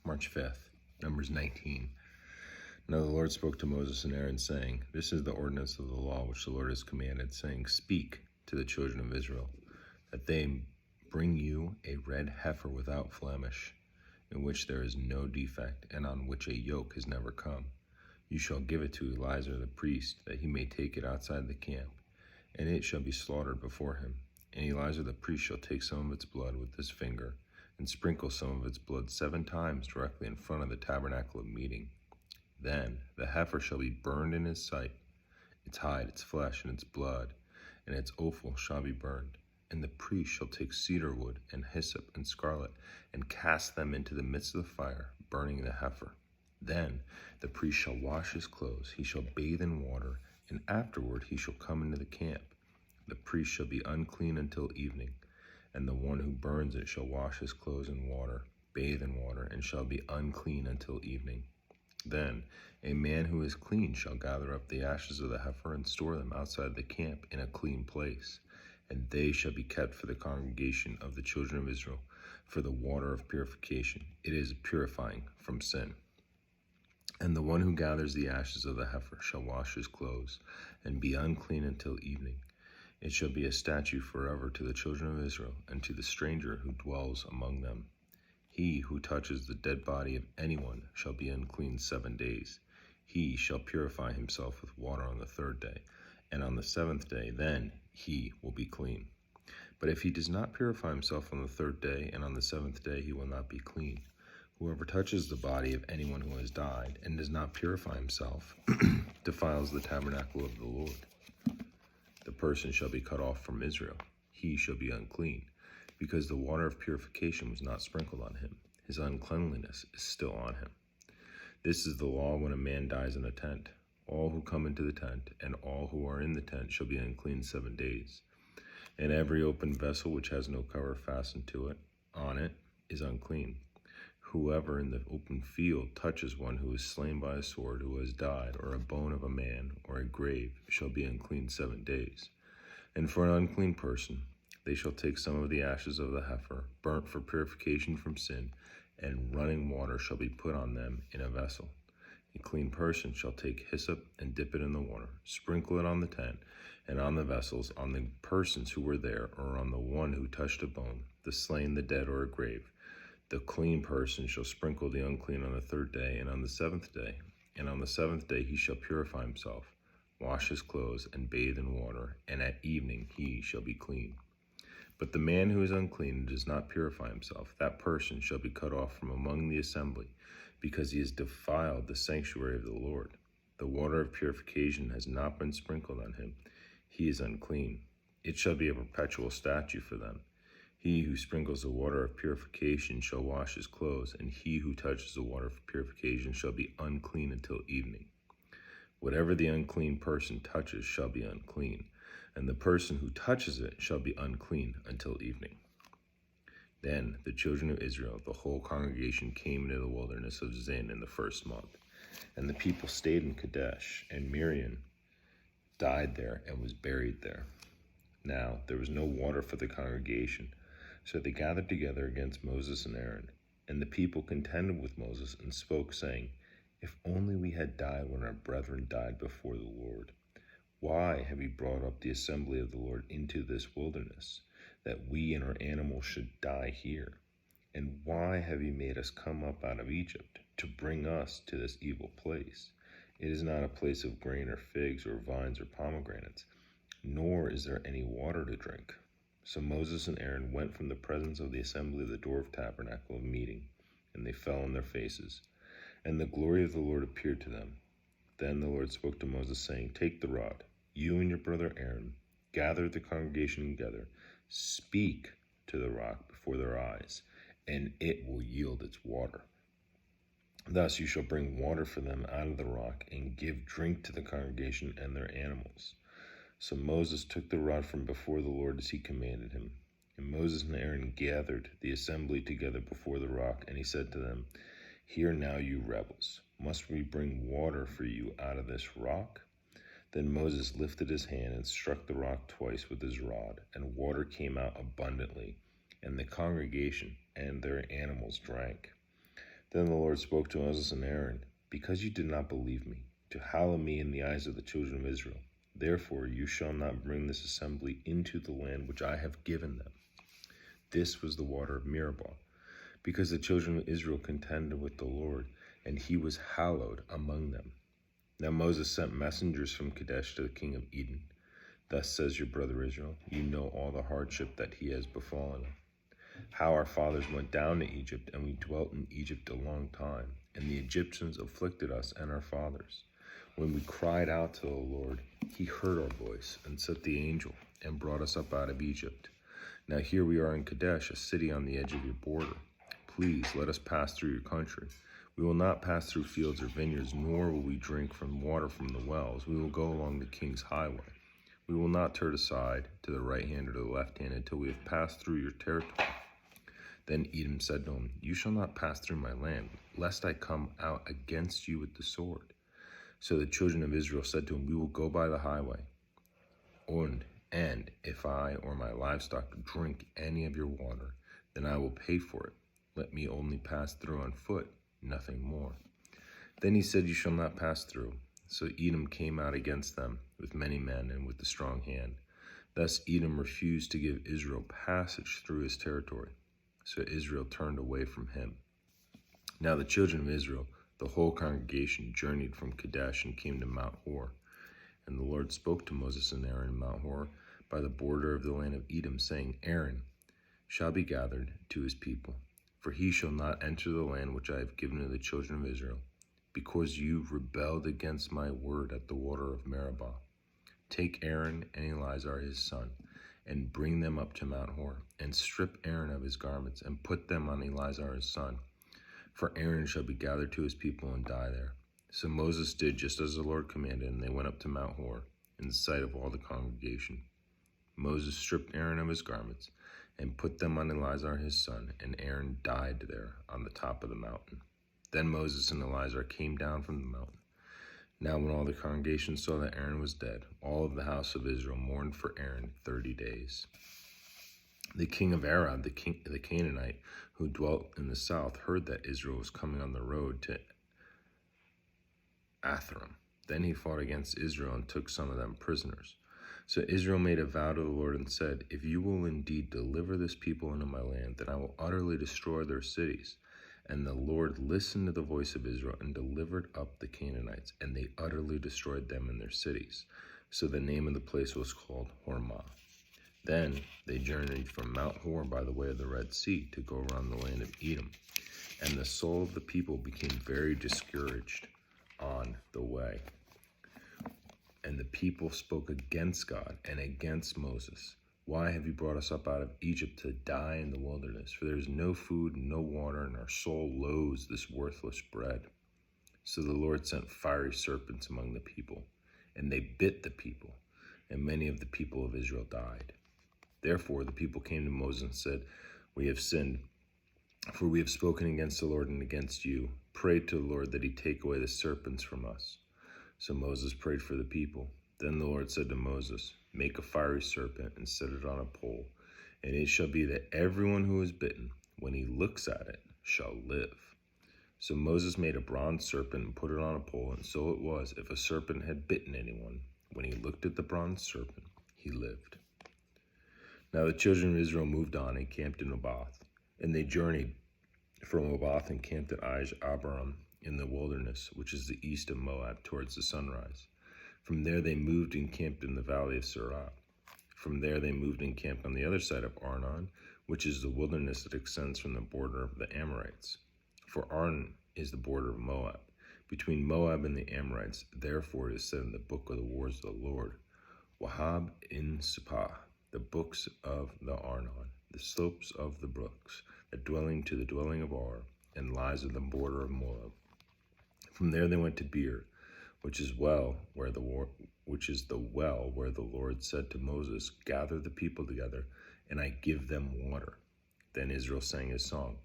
March 5th, Numbers 19. Now the Lord spoke to Moses and Aaron, saying, This is the ordinance of the law which the Lord has commanded, saying, Speak to the children of Israel, that they bring you a red heifer without blemish, in which there is no defect, and on which a yoke has never come. You shall give it to Eleazar the priest, that he may take it outside the camp, and it shall be slaughtered before him. And Eleazar the priest shall take some of its blood with his finger, and sprinkle some of its blood 7 times directly in front of the tabernacle of meeting. Then the heifer shall be burned in his sight. Its hide, its flesh, and its blood, and its offal shall be burned. And the priest shall take cedar wood, and hyssop, and scarlet, and cast them into the midst of the fire, burning the heifer. Then the priest shall wash his clothes, he shall bathe in water, and afterward he shall come into the camp. The priest shall be unclean until evening, and the one who burns it shall wash his clothes in water, bathe in water, and shall be unclean until evening. Then a man who is clean shall gather up the ashes of the heifer and store them outside the camp in a clean place, and they shall be kept for the congregation of the children of Israel, for the water of purification. It is purifying from sin. And the one who gathers the ashes of the heifer shall wash his clothes, and be unclean until evening. It shall be a statute forever to the children of Israel, and to the stranger who dwells among them. He who touches the dead body of anyone shall be unclean 7 days. He shall purify himself with water on the 3rd day, and on the 7th day, then he will be clean. But if he does not purify himself on the 3rd day, and on the 7th day, he will not be clean. Whoever touches the body of anyone who has died, and does not purify himself, defiles the tabernacle of the Lord. The person shall be cut off from Israel. He shall be unclean, because the water of purification was not sprinkled on him. His uncleanliness is still on him. This is the law when a man dies in a tent. All who come into the tent, and all who are in the tent, shall be unclean 7 days. And every open vessel which has no cover fastened to it, on it, is unclean. Whoever in the open field touches one who is slain by a sword, who has died, or a bone of a man, or a grave, shall be unclean 7 days. And for an unclean person, they shall take some of the ashes of the heifer, burnt for purification from sin, and running water shall be put on them in a vessel. A clean person shall take hyssop and dip it in the water, sprinkle it on the tent, and on the vessels, on the persons who were there, or on the one who touched a bone, the slain, the dead, or a grave. The clean person shall sprinkle the unclean on the 3rd day, and on the 7th day. And on the 7th day he shall purify himself, wash his clothes, and bathe in water, and at evening he shall be clean. But the man who is unclean and does not purify himself, that person shall be cut off from among the assembly, because he has defiled the sanctuary of the Lord. The water of purification has not been sprinkled on him. He is unclean. It shall be a perpetual statute for them. He who sprinkles the water of purification shall wash his clothes, and he who touches the water of purification shall be unclean until evening. Whatever the unclean person touches shall be unclean, and the person who touches it shall be unclean until evening. Then the children of Israel, the whole congregation, came into the wilderness of Zin in the 1st month. And the people stayed in Kadesh, and Miriam died there and was buried there. Now there was no water for the congregation, so they gathered together against Moses and Aaron. And the people contended with Moses and spoke, saying, If only we had died when our brethren died before the Lord. Why have you brought up the assembly of the Lord into this wilderness, that we and our animals should die here? And why have you made us come up out of Egypt to bring us to this evil place? It is not a place of grain or figs or vines or pomegranates, nor is there any water to drink. So Moses and Aaron went from the presence of the assembly to the door of tabernacle of meeting, and they fell on their faces. And the glory of the Lord appeared to them. Then the Lord spoke to Moses, saying, Take the rod, you and your brother Aaron, gather the congregation together, speak to the rock before their eyes, and it will yield its water. Thus you shall bring water for them out of the rock, and give drink to the congregation and their animals. So Moses took the rod from before the Lord as he commanded him. And Moses and Aaron gathered the assembly together before the rock, and he said to them, Hear now, you rebels, must we bring water for you out of this rock? Then Moses lifted his hand and struck the rock twice with his rod, and water came out abundantly, and the congregation and their animals drank. Then the Lord spoke to Moses and Aaron, because you did not believe me, to hallow me in the eyes of the children of Israel. Therefore you shall not bring this assembly into the land which I have given them. This was the water of Meribah, because the children of Israel contended with the Lord, and he was hallowed among them. Now Moses sent messengers from Kadesh to the king of Edom. Thus says your brother Israel, you know all the hardship that he has befallen him. How our fathers went down to Egypt, and we dwelt in Egypt a long time, and the Egyptians afflicted us and our fathers. When we cried out to the Lord, he heard our voice, and sent the angel, and brought us up out of Egypt. Now here we are in Kadesh, a city on the edge of your border. Please let us pass through your country. We will not pass through fields or vineyards, nor will we drink from water from the wells. We will go along the king's highway. We will not turn aside to the right hand or to the left hand until we have passed through your territory. Then Edom said to him, you shall not pass through my land, lest I come out against you with the sword. So the children of Israel said to him, we will go by the highway. And if I or my livestock drink any of your water, then I will pay for it. Let me only pass through on foot, nothing more. Then he said, you shall not pass through. So Edom came out against them with many men and with a strong hand. Thus Edom refused to give Israel passage through his territory. So Israel turned away from him. Now the children of Israel, the whole congregation, journeyed from Kadesh and came to Mount Hor. And the Lord spoke to Moses and Aaron in Mount Hor by the border of the land of Edom, saying, Aaron shall be gathered to his people, for he shall not enter the land which I have given to the children of Israel, because you rebelled against my word at the water of Meribah. Take Aaron and Eleazar his son, and bring them up to Mount Hor, and strip Aaron of his garments, and put them on Eleazar his son. For Aaron shall be gathered to his people and die there. So Moses did just as the Lord commanded, and they went up to Mount Hor, in the sight of all the congregation. Moses stripped Aaron of his garments, and put them on Eleazar his son, and Aaron died there on the top of the mountain. Then Moses and Eleazar came down from the mountain. Now when all the congregation saw that Aaron was dead, all of the house of Israel mourned for Aaron 30 days. The king of Arad, the Canaanite, who dwelt in the south, heard that Israel was coming on the road to Atharim. Then he fought against Israel and took some of them prisoners. So Israel made a vow to the Lord and said, if you will indeed deliver this people into my land, then I will utterly destroy their cities. And the Lord listened to the voice of Israel and delivered up the Canaanites, and they utterly destroyed them in their cities. So the name of the place was called Hormah. Then they journeyed from Mount Hor by the way of the Red Sea to go around the land of Edom. And the soul of the people became very discouraged on the way. And the people spoke against God and against Moses. Why have you brought us up out of Egypt to die in the wilderness? For there is no food and no water, and our soul loathes this worthless bread. So the Lord sent fiery serpents among the people, and they bit the people, and many of the people of Israel died. Therefore the people came to Moses and said, we have sinned, for we have spoken against the Lord and against you. Pray to the Lord that he take away the serpents from us. So Moses prayed for the people. Then the Lord said to Moses, make a fiery serpent and set it on a pole, and it shall be that everyone who is bitten, when he looks at it, shall live. So Moses made a bronze serpent and put it on a pole, and so it was, if a serpent had bitten anyone, when he looked at the bronze serpent, he lived. Now the children of Israel moved on and camped in Oboth, and they journeyed from Oboth and camped at Abarim in the wilderness, which is the east of Moab, towards the sunrise. From there they moved and camped in the valley of Surat. From there they moved and camped on the other side of Arnon, which is the wilderness that extends from the border of the Amorites. For Arnon is the border of Moab, between Moab and the Amorites. Therefore it is said in the book of the wars of the Lord, Wahab in Sepah, the books of the Arnon, the slopes of the brooks, the dwelling to the dwelling of Ar, and lies at the border of Moab. From there they went to Beer, which is the well where the Lord said to Moses, gather the people together, and I give them water. Then Israel sang his song,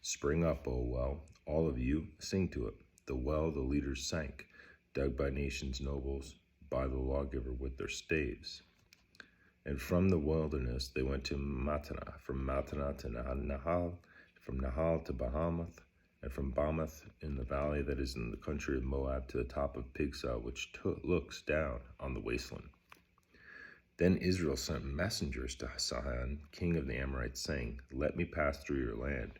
spring up, O well, all of you, sing to it. The well the leaders sank, dug by nations nobles, by the lawgiver with their staves. And from the wilderness they went to Mattanah, from Mattanah to Nahal, from Nahal to Bahamath, and from Bamoth in the valley that is in the country of Moab to the top of Pisgah, which looks down on the wasteland. Then Israel sent messengers to Sihon, king of the Amorites, saying, Let me pass through your land.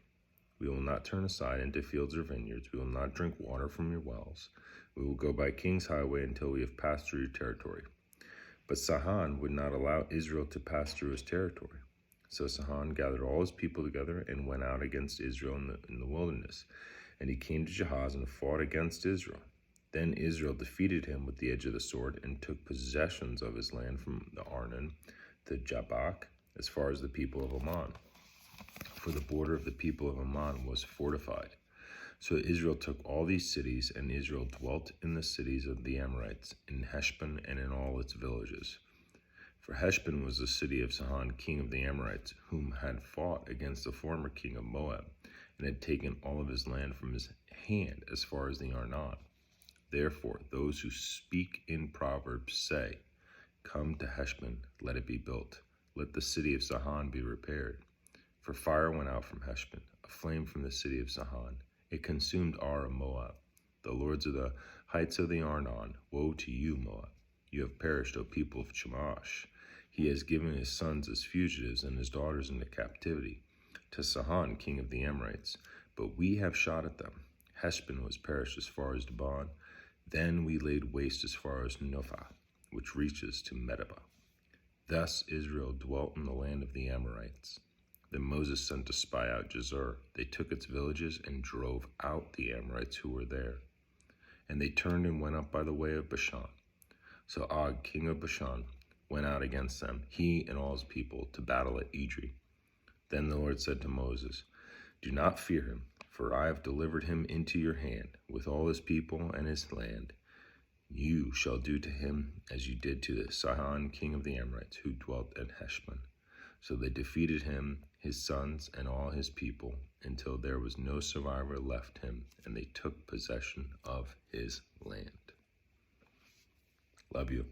We will not turn aside into fields or vineyards. We will not drink water from your wells. We will go by King's Highway until we have passed through your territory. But Sihon would not allow Israel to pass through his territory. So Sihon gathered all his people together and went out against Israel in the wilderness. And he came to Jahaz and fought against Israel. Then Israel defeated him with the edge of the sword and took possessions of his land from the Arnon to Jabbok, as far as the people of Ammon. For the border of the people of Ammon was fortified. So Israel took all these cities, and Israel dwelt in the cities of the Amorites, in Heshbon and in all its villages. For Heshbon was the city of Sihon, king of the Amorites, whom had fought against the former king of Moab, and had taken all of his land from his hand as far as the Arnon. Therefore, those who speak in Proverbs say, Come to Heshbon, let it be built. Let the city of Sihon be repaired. For fire went out from Heshbon, a flame from the city of Sihon. It consumed Ar of Moab. The lords of the heights of the Arnon, woe to you, Moab. You have perished, O people of Chemosh. He has given his sons as fugitives and his daughters into captivity to Sihon, king of the Amorites. But we have shot at them. Heshbon was perished as far as Dibon. Then we laid waste as far as Nophah, which reaches to Medeba. Thus Israel dwelt in the land of the Amorites. Then Moses sent to spy out Jazer. They took its villages and drove out the Amorites who were there. And they turned and went up by the way of Bashan. So Og, king of Bashan, went out against them, he and all his people, to battle at Edrei. Then the Lord said to Moses, Do not fear him, for I have delivered him into your hand, with all his people and his land. You shall do to him as you did to the Sihon, king of the Amorites, who dwelt at Heshbon. So they defeated him, his sons, and all his people, until there was no survivor left him, and they took possession of his land. Love you.